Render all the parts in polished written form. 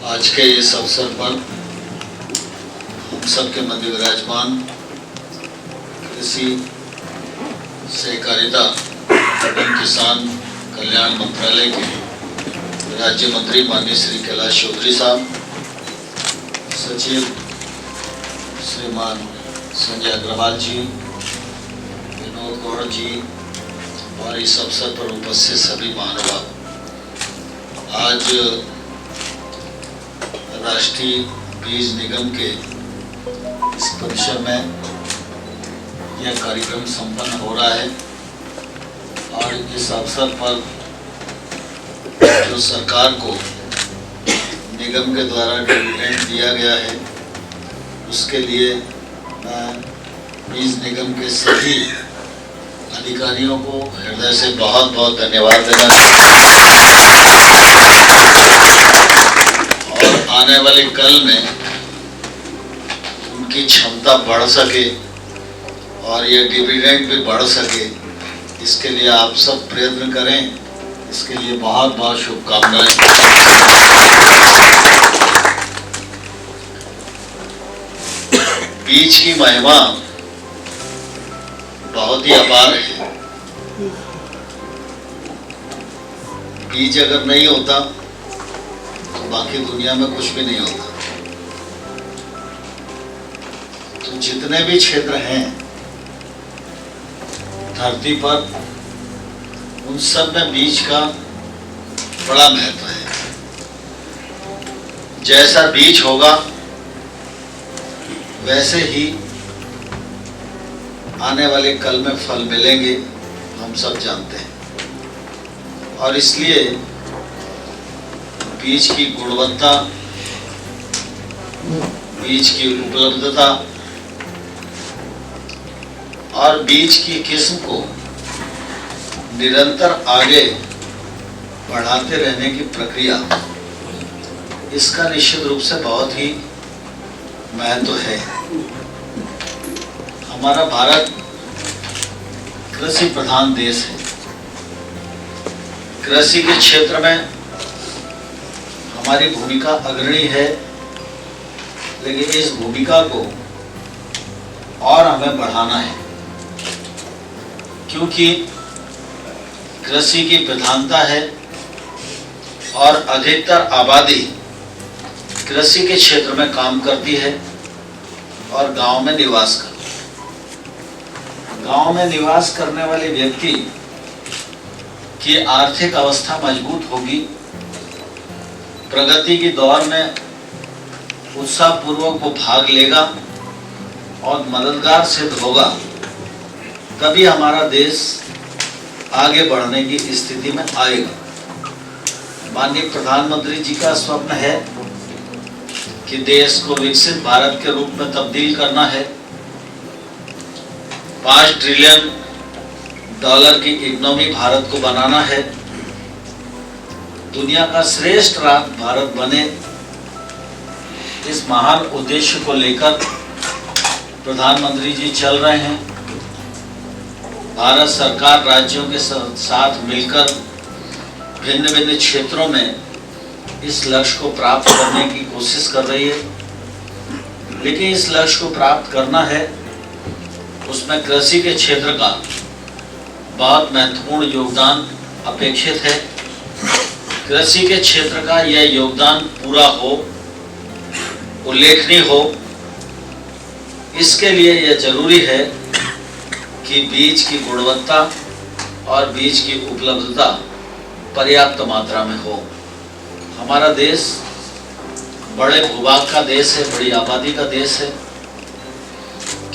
आज के इस अवसर पर हम सबके मध्य विराजमान कृषि सहकारिता एवं किसान कल्याण मंत्रालय के राज्य मंत्री माननीय श्री कैलाश चौधरी साहब, सचिव श्रीमान संजय अग्रवाल जी, विनोद गौड़ जी और इस अवसर पर उपस्थित सभी महानुभाव, आज राष्ट्रीय बीज निगम के इस परिसर में यह कार्यक्रम संपन्न हो रहा है और इस अवसर पर जो सरकार को निगम के द्वारा डिविडेंड दिया गया है उसके लिए मैं बीज निगम के सभी अधिकारियों को हृदय से बहुत बहुत धन्यवाद देना और आने वाले कल में उनकी क्षमता बढ़ सके और ये डिविडेंड भी बढ़ सके, इसके लिए आप सब प्रयत्न करें। इसके लिए बहुत बहुत शुभकामनाएं। बीज की महिमा बहुत ही अपार है। बीज अगर नहीं होता तो बाकी दुनिया में कुछ भी नहीं होता। तो जितने भी क्षेत्र हैं धरती पर, उन सब में बीज का बड़ा महत्व है। जैसा बीज होगा वैसे ही आने वाले कल में फल मिलेंगे, हम सब जानते हैं। और इसलिए बीज की गुणवत्ता, बीज की उपलब्धता और बीज की किस्म को निरंतर आगे बढ़ाते रहने की प्रक्रिया, इसका निश्चित रूप से बहुत ही महत्व है। हमारा भारत कृषि प्रधान देश है। कृषि के क्षेत्र में हमारी भूमिका अग्रणी है, लेकिन इस भूमिका को और हमें बढ़ाना है, क्योंकि कृषि की प्रधानता है और अधिकतर आबादी कृषि के क्षेत्र में काम करती है और गांव में निवास करती है। गांव में निवास करने वाले व्यक्ति की आर्थिक अवस्था मजबूत होगी, प्रगति की दौर में उत्साहपूर्वक वो भाग लेगा और मददगार सिद्ध होगा, तभी हमारा देश आगे बढ़ने की स्थिति में आएगा। माननीय प्रधानमंत्री जी का स्वप्न है कि देश को विकसित भारत के रूप में तब्दील करना है। 5 ट्रिलियन डॉलर की इकोनॉमी भारत को बनाना है। दुनिया का श्रेष्ठ भारत बने, इस महान उद्देश्य को लेकर प्रधानमंत्री जी चल रहे हैं। भारत सरकार राज्यों के साथ मिलकर भिन्न भिन्न क्षेत्रों में इस लक्ष्य को प्राप्त करने की कोशिश कर रही है, लेकिन इस लक्ष्य को प्राप्त करना है, उसमें कृषि के क्षेत्र का बहुत महत्वपूर्ण योगदान अपेक्षित है। कृषि के क्षेत्र का यह योगदान पूरा हो, उल्लेखनीय हो, इसके लिए यह जरूरी है कि बीज की गुणवत्ता और बीज की उपलब्धता पर्याप्त मात्रा में हो। हमारा देश बड़े भूभाग का देश है, बड़ी आबादी का देश है।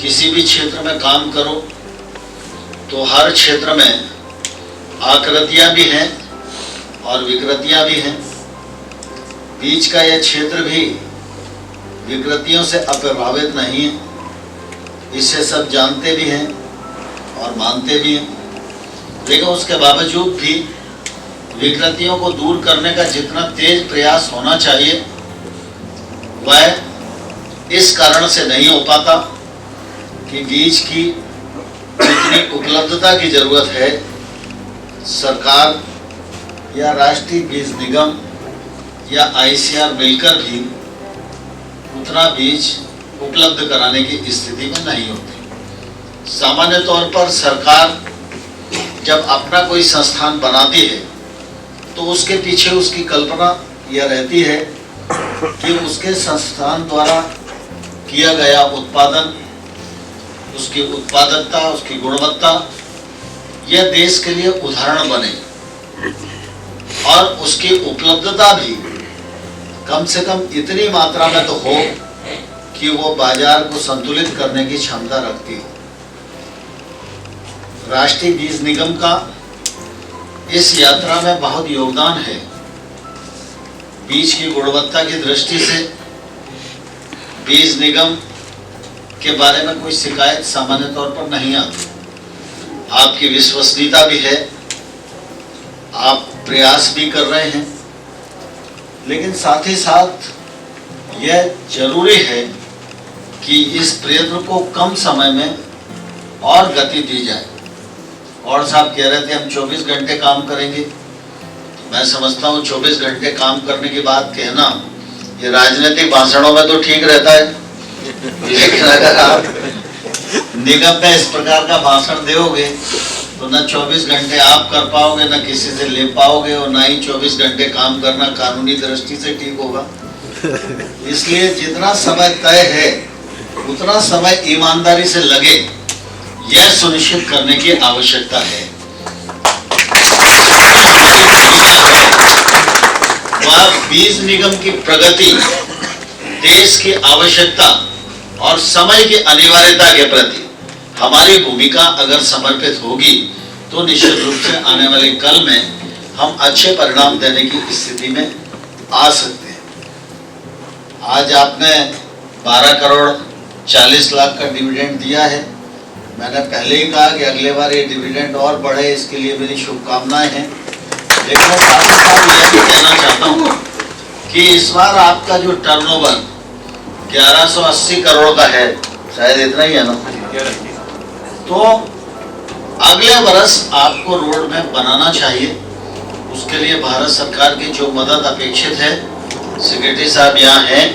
किसी भी क्षेत्र में काम करो तो हर क्षेत्र में आकृतियां भी हैं और विकृतियां भी हैं। बीज का यह क्षेत्र भी विकृतियों से अप्रभावित नहीं है, इसे सब जानते भी हैं और मानते भी हैं, लेकिन उसके बावजूद भी विकृतियों को दूर करने का जितना तेज प्रयास होना चाहिए वह इस कारण से नहीं हो पाता कि बीज की जितनी उपलब्धता की जरूरत है, सरकार या राष्ट्रीय बीज निगम या आईसीआर मिलकर भी उतना बीज उपलब्ध कराने की स्थिति में नहीं होती। सामान्य तौर पर सरकार जब अपना कोई संस्थान बनाती है तो उसके पीछे उसकी कल्पना यह रहती है कि उसके संस्थान द्वारा किया गया उत्पादन, उसकी उत्पादकता, उसकी गुणवत्ता यह देश के लिए उदाहरण बने और उसकी उपलब्धता भी कम से कम इतनी मात्रा में तो हो कि वो बाजार को संतुलित करने की क्षमता रखती हो। राष्ट्रीय बीज निगम का इस यात्रा में बहुत योगदान है। बीज की गुणवत्ता की दृष्टि से बीज निगम के बारे में कोई शिकायत सामान्य तौर पर नहीं आती। आपकी विश्वसनीयता भी है, आप प्रयास भी कर रहे हैं, लेकिन साथ ही साथ यह जरूरी है कि इस प्रयत्न को कम समय में और गति दी जाए। और साहब कह रहे थे हम 24 घंटे काम करेंगे, तो मैं समझता हूँ 24 घंटे काम करने की बात कहना ये राजनीतिक भाषणों में तो ठीक रहता है, लेकिन अगर आप निगम में इस प्रकार का भाषण दोगे तो न 24 घंटे आप कर पाओगे, न किसी से ले पाओगे, और न ही 24 घंटे काम करना कानूनी दृष्टि से ठीक होगा। इसलिए जितना समय तय है उतना समय ईमानदारी से लगे, यह सुनिश्चित करने की आवश्यकता है। वह बीज निगम की प्रगति देश की आवश्यकता और समय की अनिवार्यता के प्रति हमारी भूमिका अगर समर्पित होगी तो निश्चित रूप से आने वाले कल में हम अच्छे परिणाम देने की स्थिति में आ सकते हैं। आज आपने 12 करोड़ 40 लाख का डिविडेंड दिया है। मैंने पहले ही कहा कि अगले बार ये डिविडेंड और बढ़े, इसके लिए मेरी शुभकामनाएं हैं। लेकिन मैं साथ ही साथ यह भी कहना चाहता हूँ कि इस बार आपका जो टर्नओवर 1180 करोड़ का है, शायद इतना ही है ना, तो अगले वर्ष आपको रोड मैप बनाना चाहिए। उसके लिए भारत सरकार की जो मदद अपेक्षित है, सेक्रेटरी साहब यहाँ हैं,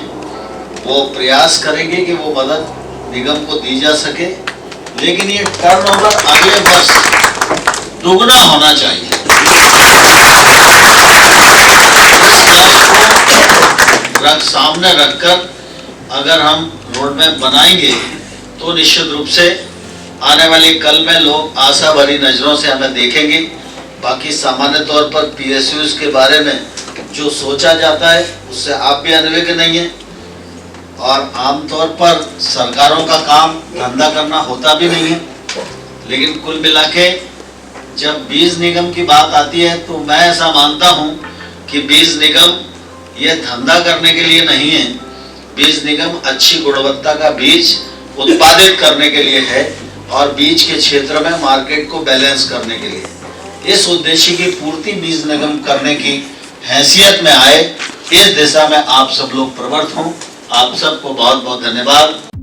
वो प्रयास करेंगे कि वो मदद निगम को दी जा सके, लेकिन ये टर्नओवर अगले वर्ष दुगना होना चाहिए। इस सामने रखकर अगर हम रोड मैप बनाएंगे तो निश्चित रूप से आने वाली कल में लोग आशा भरी नजरों से हमें देखेंगे। बाकी सामान्य तौर पर पीएसयूज के बारे में जो सोचा जाता है उससे आप भी अनभिज्ञ नहीं है, और आमतौर पर सरकारों का काम धंधा करना होता भी नहीं है। लेकिन कुल मिला के जब बीज निगम की बात आती है तो मैं ऐसा मानता हूं कि बीज निगम ये धंधा करने के लिए नहीं है। बीज निगम अच्छी गुणवत्ता का बीज उत्पादित करने के लिए है और बीज के क्षेत्र में मार्केट को बैलेंस करने के लिए। इस उद्देश्य की पूर्ति बीज निगम करने की हैसियत में आए, इस दिशा में आप सब लोग प्रवृत्त हों। आप सबको बहुत बहुत धन्यवाद।